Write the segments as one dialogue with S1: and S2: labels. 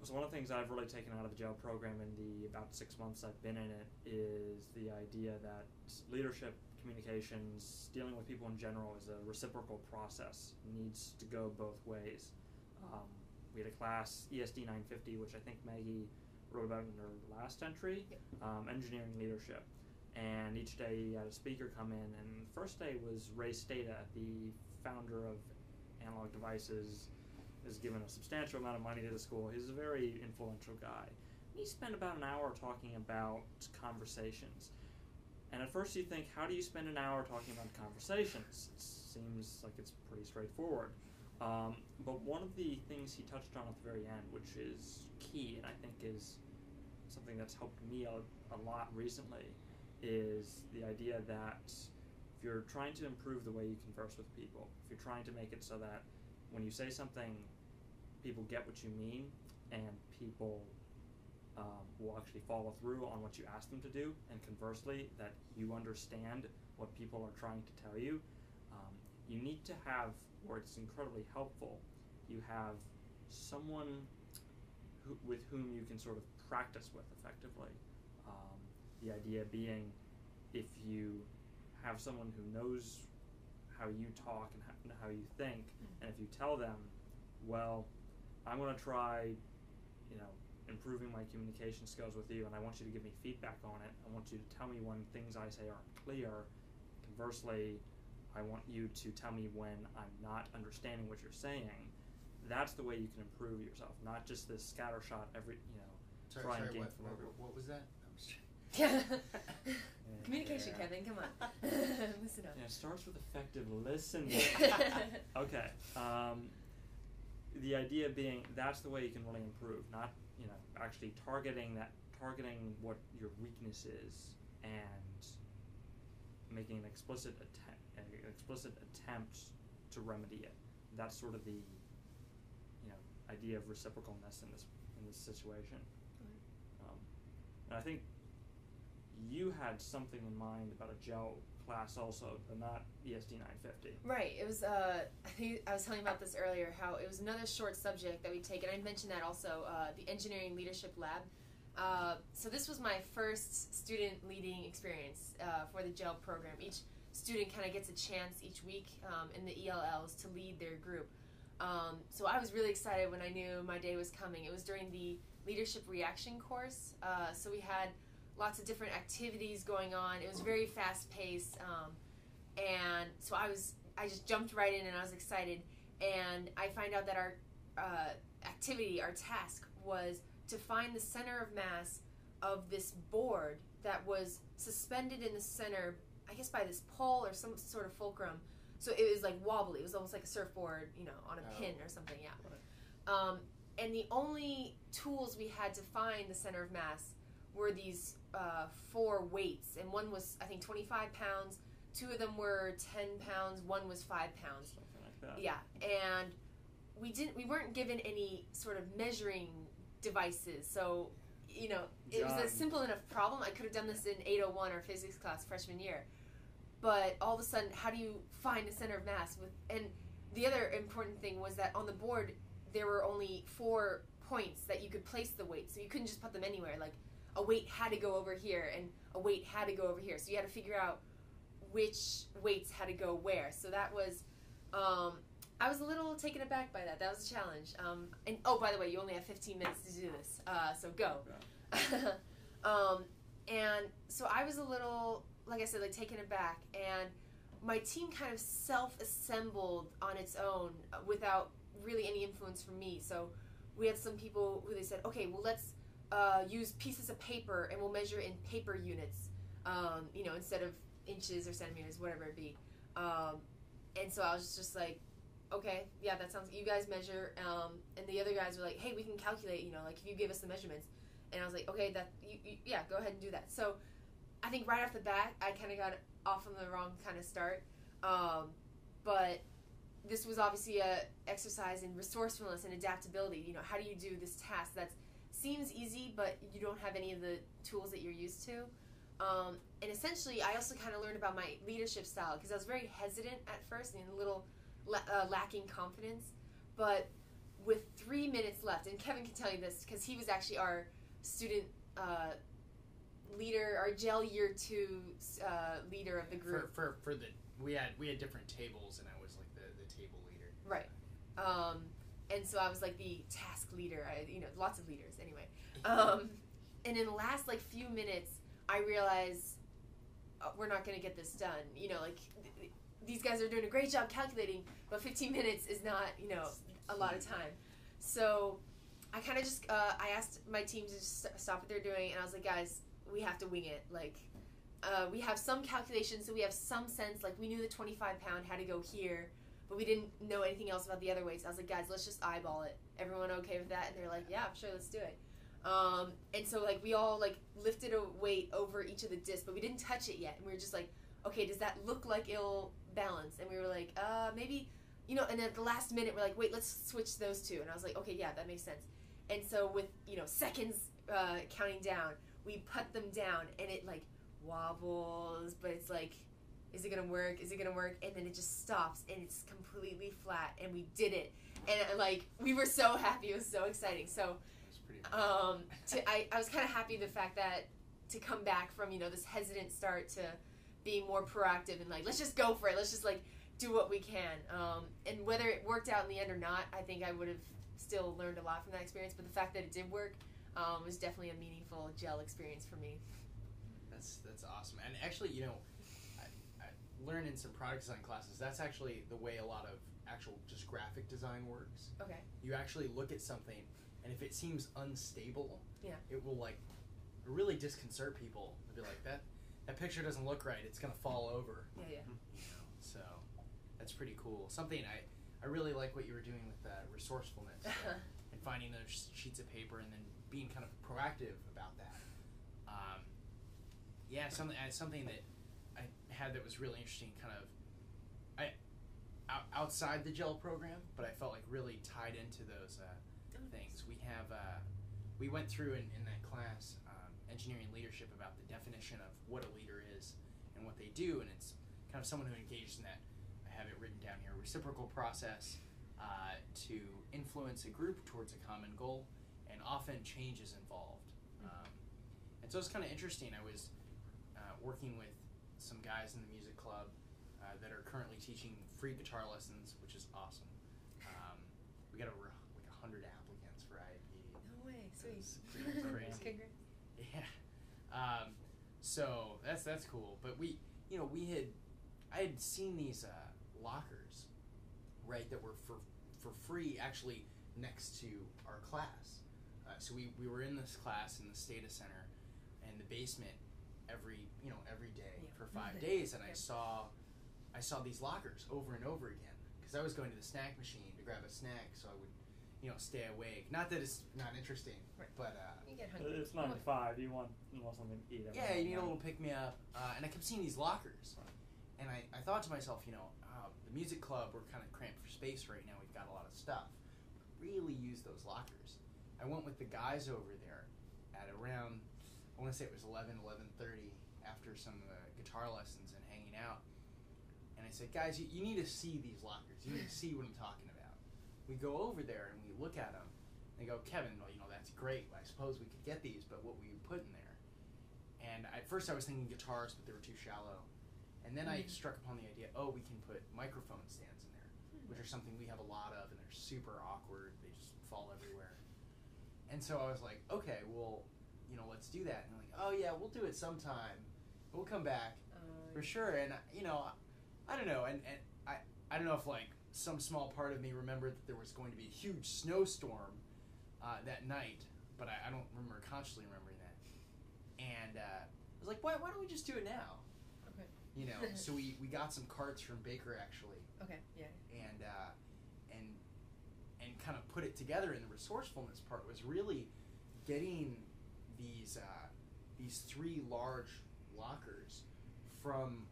S1: So one of the things I've really taken out of the gel program in the about 6 months I've been in it is the idea that leadership, communications, dealing with people in general is a reciprocal process. It needs to go both ways. We had a class, ESD 950, which I think Maggie wrote about in her last entry, engineering leadership. And each day you had a speaker come in, and the first day was Ray Stata, the founder of Analog Devices, has given a substantial amount of money to the school. He's a very influential guy. And he spent about an hour talking about conversations. And at first you think, how do you spend an hour talking about conversations? It seems like it's pretty straightforward. But one of the things he touched on at the very end, which is key, and I think is something that's helped me a lot recently, is the idea that if you're trying to improve the way you converse with people, if you're trying to make it so that when you say something, people get what you mean, and people will actually follow through on what you ask them to do, and conversely, that you understand what people are trying to tell you, you need to have, where it's incredibly helpful, you have someone with whom you can sort of practice with effectively. The idea being, if you have someone who knows how you talk and how you think, and if you tell them, well, I'm going to try, improving my communication skills with you, and I want you to give me feedback on it. I want you to tell me when things I say aren't clear. Conversely, I want you to tell me when I'm not understanding what you're saying. That's the way you can improve yourself, not just this scattershot try and gain from everyone.
S2: What was that?
S3: Communication, Kevin, come on. Listen up.
S1: Yeah, it starts with effective listening. Okay. The idea being that's the way you can really improve, not actually targeting what your weakness is and making an explicit attempt to remedy it. That's sort of the idea of reciprocalness in this situation. And I think you had something in mind about a gel class also, but not ESD 950.
S3: Right. It was, I think I was telling you about this earlier, how it was another short subject that we take, and I mentioned that also, the Engineering Leadership Lab. So this was my first student leading experience for the gel program. Each student kind of gets a chance each week in the ELLs to lead their group. So I was really excited when I knew my day was coming. It was during the Leadership Reaction course, so we had lots of different activities going on. It was very fast-paced, and so I just jumped right in, and I was excited. And I find out that our activity, our task, was to find the center of mass of this board that was suspended in the center, I guess by this pole or some sort of fulcrum. So it was like wobbly. It was almost like a surfboard, on a pin or something. Yeah. Right. And the only tools we had to find the center of mass were these 4 weights, and one was, I think, 25 pounds, 2 of them were 10 pounds, 1 was 5 pounds.
S1: Something like that.
S3: Yeah, and we weren't given any sort of measuring devices, so, it was a simple enough problem. I could have done this in 801 or physics class freshman year, but all of a sudden, how do you find the center of mass? And the other important thing was that on the board, there were only 4 points that you could place the weight, so you couldn't just put them anywhere. Like, a weight had to go over here, and a weight had to go over here. So you had to figure out which weights had to go where. So that was, I was a little taken aback by that. That was a challenge. And oh, by the way, you only have 15 minutes to do this, so go.
S1: Okay.
S3: And so I was a little, like I said, taken aback. And my team kind of self-assembled on its own without really any influence from me. So we had some people who they said, okay, well, let's use pieces of paper and we'll measure in paper units, instead of inches or centimeters, whatever it be. And so I was just like, okay, yeah, that sounds, you guys measure, and the other guys were like, hey, we can calculate, if you give us the measurements. And I was like, okay, yeah, go ahead and do that. So I think right off the bat, I kind of got off on the wrong kind of start. But this was obviously a exercise in resourcefulness and adaptability. How do you do this task that seems easy, but you don't have any of the tools that you're used to? And essentially, I also kind of learned about my leadership style, because I was very hesitant at first and a little lacking confidence. But with 3 minutes left, and Kevin can tell you this because he was actually our student leader, our gel year 2 leader of the group.
S2: For the we had different tables, and I was like the table leader.
S3: Right. And so I was like the task leader. Lots of leaders anyway. And in the last like few minutes, I realized we're not going to get this done. These guys are doing a great job calculating, but 15 minutes is not, a lot of time. So I kind of just, I asked my team to just stop what they're doing, and I was like, guys, we have to wing it. Like, we have some calculations, so we have some sense, like, we knew the 25-pound had to go here, but we didn't know anything else about the other weights. I was like, guys, let's just eyeball it. Everyone okay with that? And they're like, yeah, sure, let's do it. And so, like, we all, like, lifted a weight over each of the discs, but we didn't touch it yet. And we were just like, okay, does that look like it'll balance? And we were like, maybe, and at the last minute, we're like, wait, let's switch those two. And I was like, okay, yeah, that makes sense. And so with, seconds counting down, we put them down, and it, like, wobbles, but it's like, is it gonna work? Is it gonna work? And then it just stops, and it's completely flat, and we did it. And, like, we were so happy. It was so exciting. So, I was kind of happy the fact that to come back from, this hesitant start to being more proactive and, like, let's just go for it. Let's just, like, do what we can. And whether it worked out in the end or not, I think I would have still learned a lot from that experience. But the fact that it did work was definitely a meaningful gel experience for me.
S2: That's awesome. And actually, I learned in some product design classes, that's actually the way a lot of actual just graphic design works.
S3: Okay.
S2: You actually look at something, and if it seems unstable, it will, like, really disconcert people. They'll be like, that picture doesn't look right. It's going to fall over.
S3: Yeah.
S2: So that's pretty cool. Something I really like what you were doing with resourcefulness and finding those sheets of paper and then being kind of proactive about that. Something that I had that was really interesting, kind of outside the gel program, but I felt like really tied into those things. We went through in that class engineering leadership about the definition of what a leader is and what they do, and it's kind of someone who engages in that. I have it written down here: reciprocal process to influence a group towards a common goal, and often change is involved. And so it's kind of interesting. I was working with some guys in the music club that are currently teaching free guitar lessons, which is awesome. We got like 100 applicants for IAP.
S3: No way, sweet.
S2: It's crazy.
S3: Congrats.
S2: Yeah. So that's cool. But I had seen these lockers, right, that were for free actually next to our class. So we were in this class in the Stata Center in the basement every day for 5 days, and I saw these lockers over and over again because I was going to the snack machine to grab a snack, so I would stay awake. Not that it's not interesting,
S3: right.
S2: But
S3: you get hungry.
S1: It's 9 to 5. You want something to eat.
S2: Yeah, you need a little pick me up, and I kept seeing these lockers, and I thought to myself, the music club, we're kind of cramped for space right now. We've got a lot of stuff. Really use those lockers. I went with the guys over there at around, I want to say it was 11:30 after some guitar lessons and hanging out. And I said, guys, you need to see these lockers. You need to see what I'm talking about. We go over there and we look at them. They go, Kevin, well, that's great. I suppose we could get these, but what will you put in there? And at first I was thinking guitars, but they were too shallow. And then I struck upon the idea, we can put microphone stands in there, which are something we have a lot of, and they're super awkward. They just fall everywhere. And so I was like, okay, well, let's do that. And they're like, oh yeah, we'll do it sometime. We'll come back for sure. And I don't know. And I don't know if like some small part of me remembered that there was going to be a huge snowstorm that night, but I don't remember consciously remembering that. And I was like, why don't we just do it now? Okay. So we got some carts from Baker actually.
S3: Okay. Yeah.
S2: And kind of put it together. And the resourcefulness part was really getting these 3 large lockers from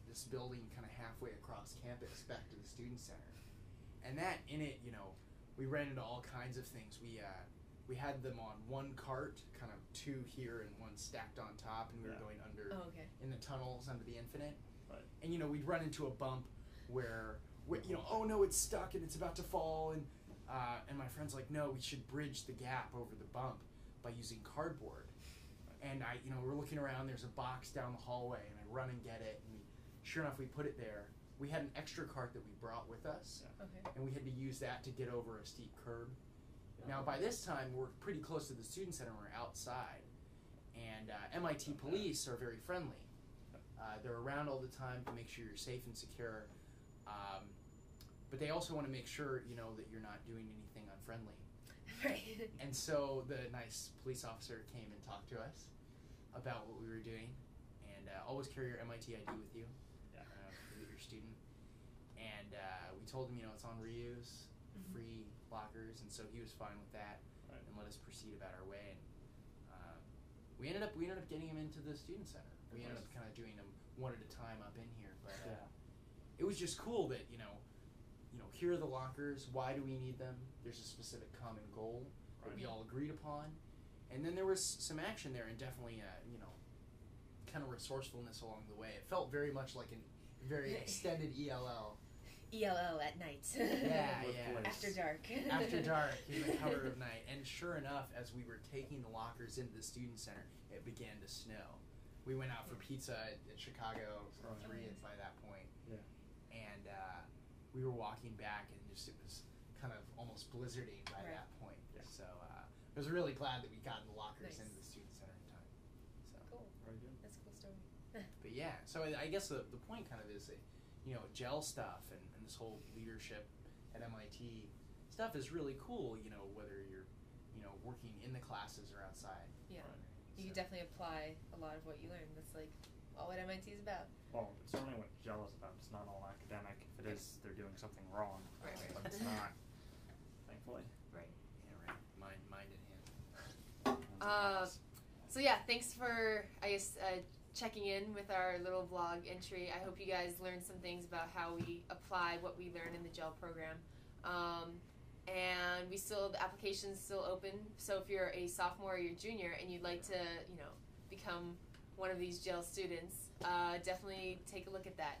S2: this building kind of halfway across campus back to the student center. And that in it, we ran into all kinds of things. We had them on one cart, kind of 2 here and 1 stacked on top, and we were going under in the tunnels under the Infinite.
S1: Right.
S2: And we'd run into a bump where oh no, it's stuck and it's about to fall, and And my friend's like, no, we should bridge the gap over the bump by using cardboard. And we're looking around, there's a box down the hallway, and I run and get it, and sure enough, we put it there. We had an extra cart that we brought with us, and we had to use that to get over a steep curb. Now, by this time, we're pretty close to the student center, we're outside, and MIT police are very friendly. They're around all the time to make sure you're safe and secure, but they also want to make sure, that you're not doing anything unfriendly.
S3: Right.
S2: And so the nice police officer came and talked to us about what we were doing, and always carry your MIT ID with you, if you're a student. And we told him, it's on reuse, free lockers, and so he was fine with that, and let us proceed about our way. And we ended up getting him into the student center. We ended up kind of doing them one at a time up in here, but it was just cool that here are the lockers. Why do we need them? There's a specific common goal that we all agreed upon, and then there was some action there, and definitely kind of resourcefulness along the way. It felt very much like a very extended ELL.
S3: ELL at night.
S2: Yeah.
S3: After dark.
S2: After dark, in the cover of night. And sure enough, as we were taking the lockers into the student center, it began to snow. We went out for pizza at Chicago 3 by that point.
S1: Yeah.
S2: And we were walking back, and it was kind of almost blizzarding by that point.
S1: Yeah.
S2: So I was really glad that we got the lockers into the student center in time. So
S3: cool.
S1: Very good.
S3: That's a cool story.
S2: But yeah, so I guess the point kind of is that, gel stuff and this whole leadership at MIT stuff is really cool, whether you're, working in the classes or outside.
S3: Yeah.
S2: So.
S3: You can definitely apply a lot of what you learned. That's like all what MIT is about.
S1: Well, it's certainly what GEL is about. It's not all academic. If it is, they're doing something wrong.
S3: Right.
S1: But it's not, thankfully.
S3: Right.
S2: Yeah, right. Mind in hand.
S3: So yeah, thanks for, checking in with our little vlog entry. I hope you guys learned some things about how we apply what we learned in the GEL program. And the application's still open. So if you're a sophomore or you're a junior and you'd like to, become one of these GEL students, definitely take a look at that.